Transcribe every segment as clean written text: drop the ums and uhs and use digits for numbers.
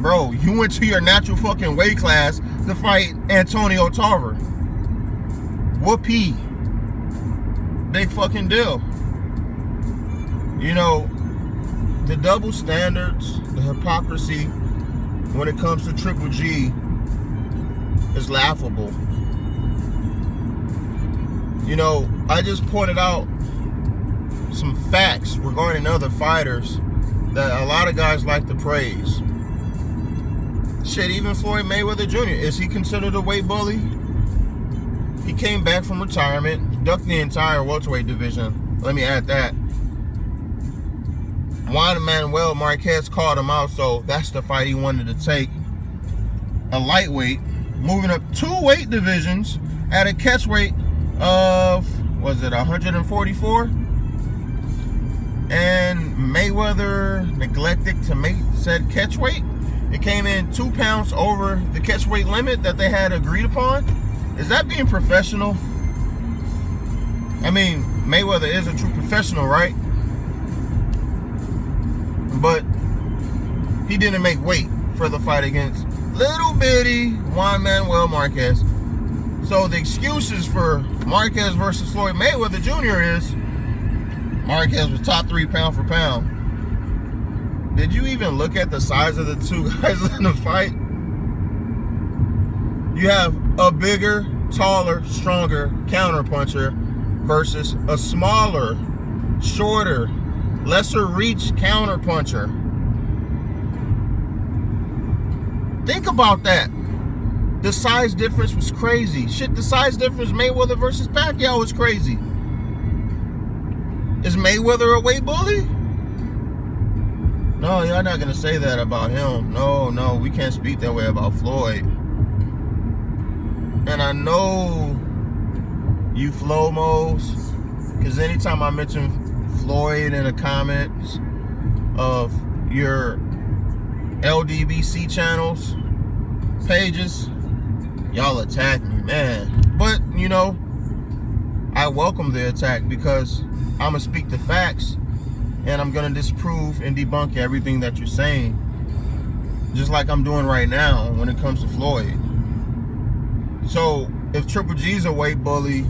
Bro, you went to your natural fucking weight class to fight Antonio Tarver. Whoopee. Big fucking deal. You know, the double standards, the hypocrisy when it comes to Triple G is laughable. You know, I just pointed out some facts regarding other fighters that a lot of guys like to praise. Shit, even Floyd Mayweather Jr., is he considered a weight bully? He came back from retirement, ducked the entire welterweight division. Let me add that. Juan Manuel Marquez called him out, so that's the fight he wanted to take. A lightweight, moving up 2 weight divisions at a catch weight of, was it 144? And Mayweather neglected to make said catch weight. It came in 2 pounds over the catch weight limit that they had agreed upon. Is that being professional? I mean, Mayweather is a true professional, right? But he didn't make weight for the fight against little bitty Juan Manuel Marquez. So the excuses for Marquez versus Floyd Mayweather Jr. is Marquez was top 3 pound for pound. Did you even look at the size of the 2 guys in the fight? You have a bigger, taller, stronger counterpuncher versus a smaller, shorter, lesser reach counterpuncher. Think about that. The size difference was crazy. Shit, the size difference Mayweather versus Pacquiao was crazy. Is Mayweather a weight bully? No, y'all not gonna say that about him. No, we can't speak that way about Floyd. And I know you Flomos, because anytime I mention Floyd in the comments of your LDBC channels, pages, y'all attack me, man. But, you know, I welcome the attack because I'm gonna speak the facts and I'm gonna disprove and debunk everything that you're saying, just like I'm doing right now when it comes to Floyd. So if Triple G's a weight bully,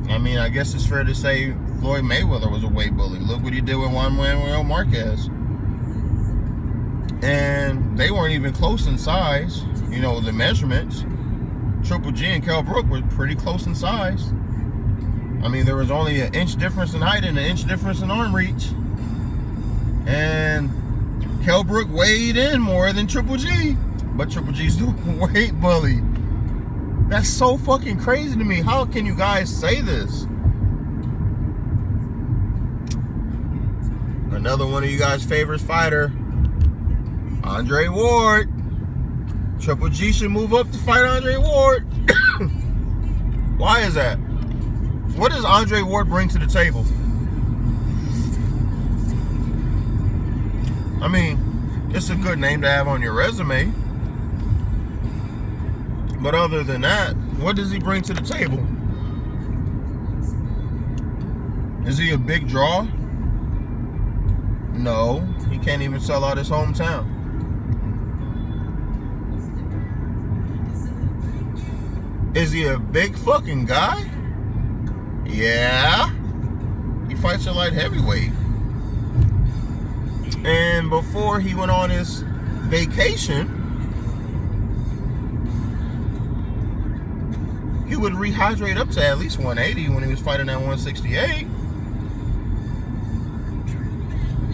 I mean, I guess it's fair to say Floyd Mayweather was a weight bully. Look what he did with Juan Manuel Marquez. And they weren't even close in size. You know, the measurements, Triple G and Kell Brook were pretty close in size. I mean, there was only an inch difference in height and an inch difference in arm reach. And Kell Brook weighed in more than Triple G. But Triple G's the weight bully. That's so fucking crazy to me. How can you guys say this? Another one of you guys' favorite fighter, Andre Ward. Triple G should move up to fight Andre Ward. Why is that? What does Andre Ward bring to the table? I mean, it's a good name to have on your resume. But other than that, what does he bring to the table? Is he a big draw? No, he can't even sell out his hometown. Is he a big fucking guy? Yeah. He fights a light heavyweight. And before he went on his vacation, he would rehydrate up to at least 180 when he was fighting at 168.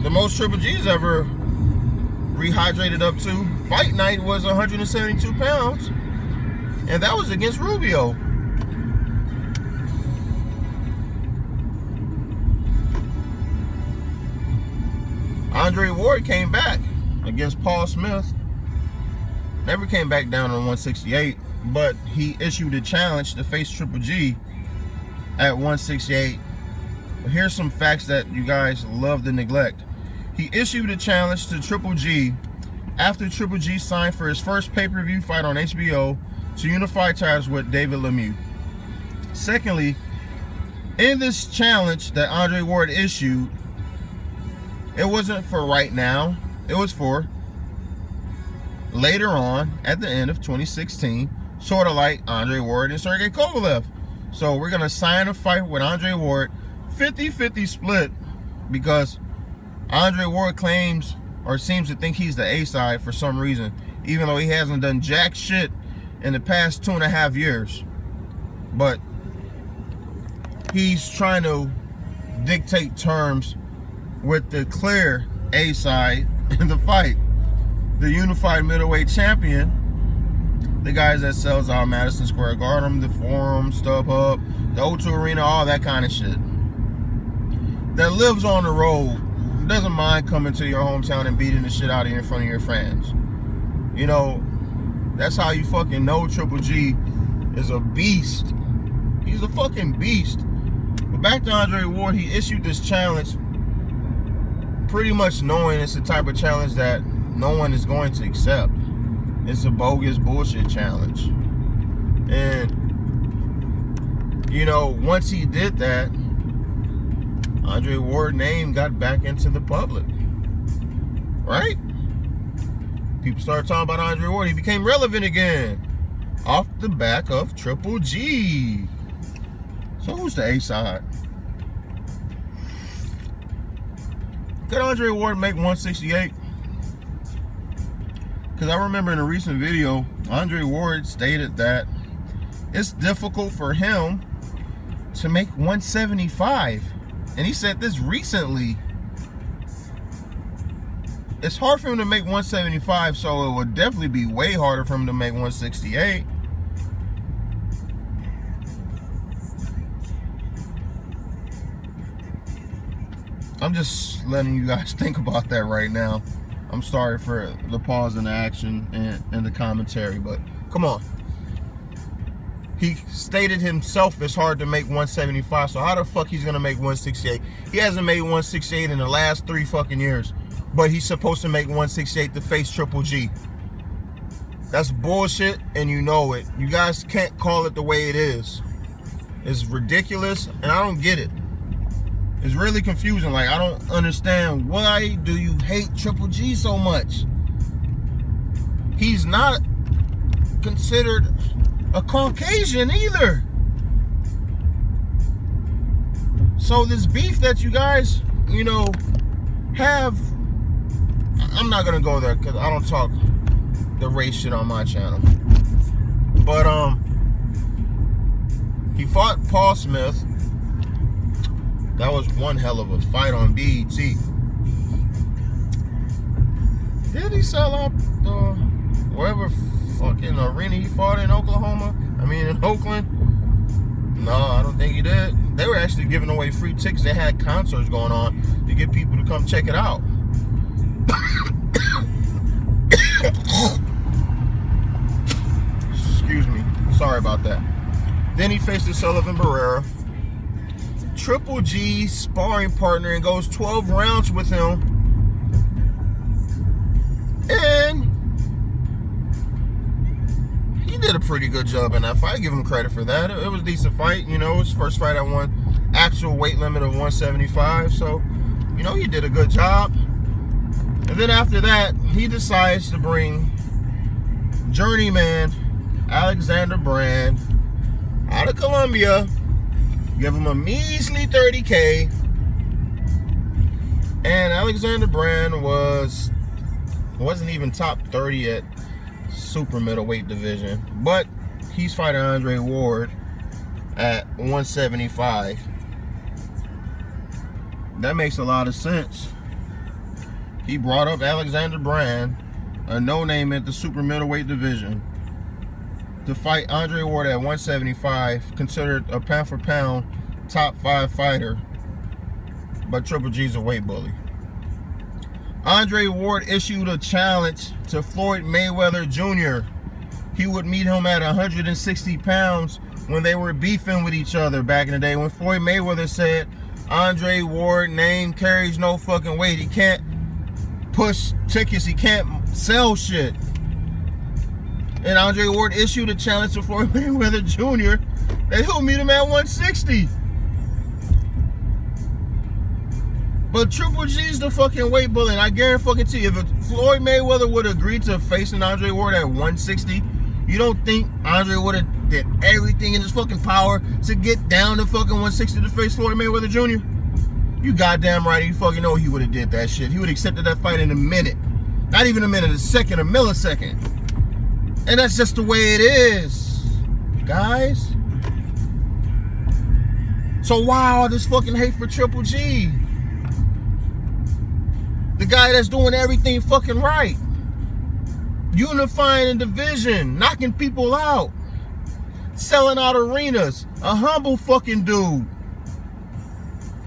The most Triple G's ever rehydrated up to fight night was 172 pounds. And that was against Rubio. Andre Ward came back against Paul Smith. Never came back down on 168, but he issued a challenge to face Triple G at 168. Here's some facts that you guys love to neglect. He issued a challenge to Triple G after Triple G signed for his first pay-per-view fight on HBO to unify titles with David Lemieux. Secondly, in this challenge that Andre Ward issued, it wasn't for right now. It was for later on, at the end of 2016, sort of like Andre Ward and Sergey Kovalev. So we're going to sign a fight with Andre Ward, 50-50 split, because Andre Ward claims or seems to think he's the A-side for some reason, even though he hasn't done jack shit in the past 2.5 years. But he's trying to dictate terms with the clear A-side in the fight. The unified middleweight champion, the guys that sells out Madison Square Garden, the Forum, StubHub, the O2 Arena, all that kind of shit, that lives on the road, doesn't mind coming to your hometown and beating the shit out of you in front of your fans. You know, that's how you fucking know Triple G is a beast. He's a fucking beast. But back to Andre Ward, he issued this challenge pretty much knowing it's the type of challenge that no one is going to accept. It's a bogus bullshit challenge. And, you know, once he did that, Andre Ward's name got back into the public. Right? People started talking about Andre Ward. He became relevant again. Off the back of Triple G. So who's the A-side? Could Andre Ward make 168? Because I remember in a recent video, Andre Ward stated that it's difficult for him to make 175. And he said this recently. It's hard for him to make 175, so it would definitely be way harder for him to make 168. I'm just letting you guys think about that right now. I'm sorry for the pause in the action and the commentary, but come on. He stated himself it's hard to make 175, so how the fuck he's gonna make 168? He hasn't made 168 in the last 3 fucking years, but he's supposed to make 168 to face Triple G. That's bullshit, and you know it. You guys can't call it the way it is. It's ridiculous, and I don't get it. It's really confusing. Like, I don't understand, why do you hate Triple G so much? He's not considered a Caucasian either. So this beef that you guys, you know, have, I'm not gonna go there because I don't talk the race shit on my channel. But he fought Paul Smith. That was one hell of a fight on BET. Did he sell out wherever fucking arena he fought in Oklahoma? I mean, in Oakland? No, I don't think he did. They were actually giving away free tickets. They had concerts going on to get people to come check it out. Excuse me. Sorry about that. Then he faced Sullivan Barrera. Triple G sparring partner, and goes 12 rounds with him. And he did a pretty good job in that fight. I give him credit for that. It was a decent fight. You know, it was his first fight at one actual weight limit of 175. So, you know, he did a good job. And then after that, he decides to bring journeyman Alexander Brand out of Colombia. Give him a measly 30K. And Alexander Brand wasn't even top 30 at super middleweight division. But he's fighting Andre Ward at 175. That makes a lot of sense. He brought up Alexander Brand, a no-name at the super middleweight division, to fight Andre Ward at 175, considered a pound-for-pound top 5 fighter, but Triple G's a weight bully. Andre Ward issued a challenge to Floyd Mayweather Jr. He would meet him at 160 pounds when they were beefing with each other back in the day, when Floyd Mayweather said Andre Ward name carries no fucking weight. He can't push tickets, he can't sell shit. And Andre Ward issued a challenge to Floyd Mayweather Jr. that he'll meet him at 160. But Triple G's the fucking weight bully, and I guarantee you, if Floyd Mayweather would have agreed to facing Andre Ward at 160, you don't think Andre would have did everything in his fucking power to get down to fucking 160 to face Floyd Mayweather Jr.? You goddamn right, you fucking know he would have did that shit. He would have accepted that fight in a minute. Not even a minute, a second, a millisecond. And that's just the way it is, guys. So why all this fucking hate for Triple G? The guy that's doing everything fucking right. Unifying the division, knocking people out, selling out arenas, a humble fucking dude.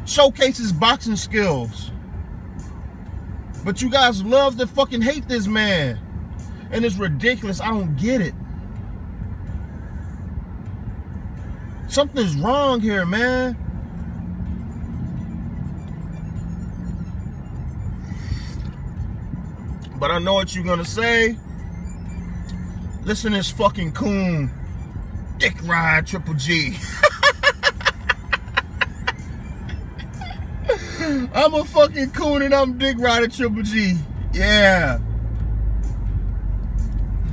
Showcases boxing skills. But you guys love to fucking hate this man. And it's ridiculous. I don't get it. Something's wrong here, man. But I know what you're gonna say. Listen to this fucking coon dick ride Triple G. I'm a fucking coon and I'm dick riding Triple G. Yeah.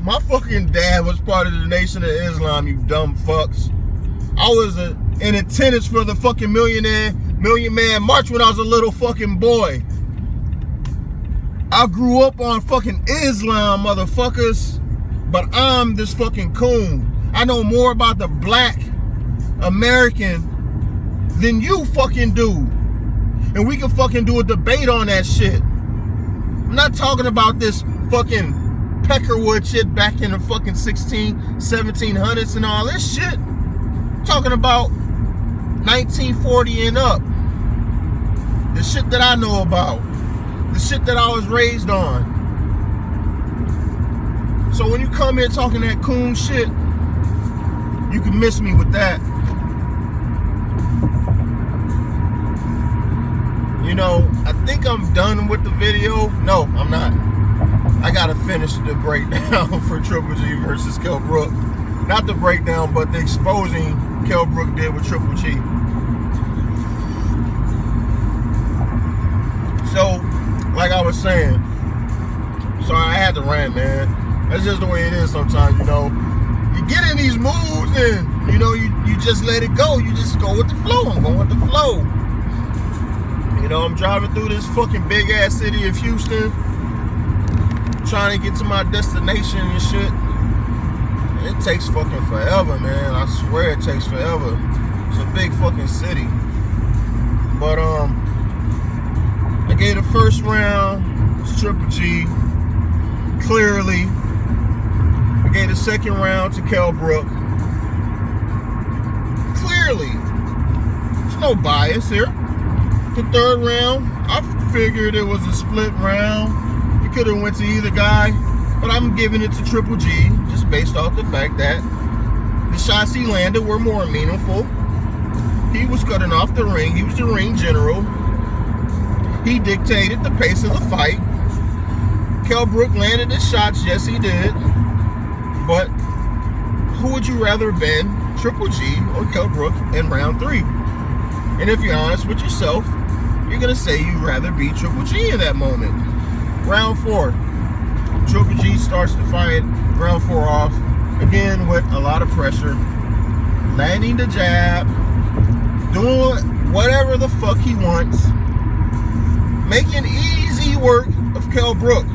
My fucking dad was part of the Nation of Islam, you dumb fucks. I was in attendance for the fucking Million Man March when I was a little fucking boy. I grew up on fucking Islam, motherfuckers. But I'm this fucking coon. I know more about the black American than you fucking do. And we can fucking do a debate on that shit. I'm not talking about this fucking Peckerwood shit back in the fucking 1700s and all this shit. I'm talking about 1940 and up. The shit that I know about. The shit that I was raised on. So when you come here talking that coon shit, you can miss me with that. You know, I think I'm done with the video. No, I'm not. I gotta finish the breakdown for Triple G versus Kell Brook. Not the breakdown, but the exposing Kell Brook did with Triple G. So, like I was saying, sorry I had to rant, man. That's just the way it is sometimes, you know. You get in these moods and, you know, you just let it go. You just go with the flow. I'm going with the flow. You know, I'm driving through this fucking big ass city of Houston, trying to get to my destination and shit. It takes fucking forever, man. I swear it takes forever. It's a big fucking city. But I gave the first round, it's Triple G, clearly. I gave the second round to Kell Brook, clearly. There's no bias here. The third round, I figured it was a split round. It could have went to either guy, but I'm giving it to Triple G just based off the fact that the shots he landed were more meaningful. He was cutting off the ring. He was the ring general. He dictated the pace of the fight. Kell Brook landed his shots, yes he did. But who would you rather have been, Triple G or Kell Brook in round 3? And if you're honest with yourself, you're gonna say you'd rather be Triple G in that moment. Round 4, Triple G starts to fight round 4 off, again with a lot of pressure, landing the jab, doing whatever the fuck he wants, making easy work of Kell Brook.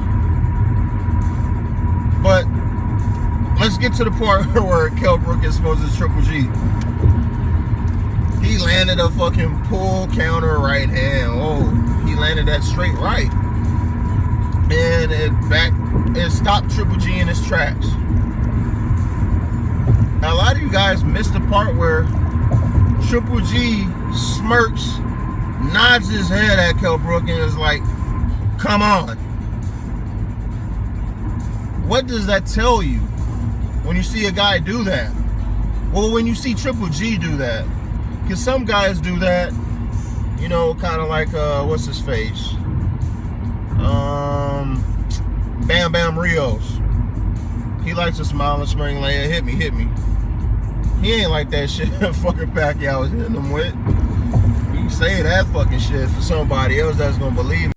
But let's get to the part where Kell Brook is supposed to Triple G. He landed a fucking pull counter right hand. Oh, he landed that straight right. And it stopped Triple G in his tracks. Now, a lot of you guys missed the part where Triple G smirks, nods his head at Kell Brook and is like, come on. What does that tell you when you see a guy do that? Well, when you see Triple G do that. Because some guys do that, you know, kind of like, what's his face? Bam Bam Rios. He likes to smile and smirk like, hit me, hit me. He ain't like that shit fucking Pacquiao was hitting him with. say that fucking shit for somebody else that's gonna believe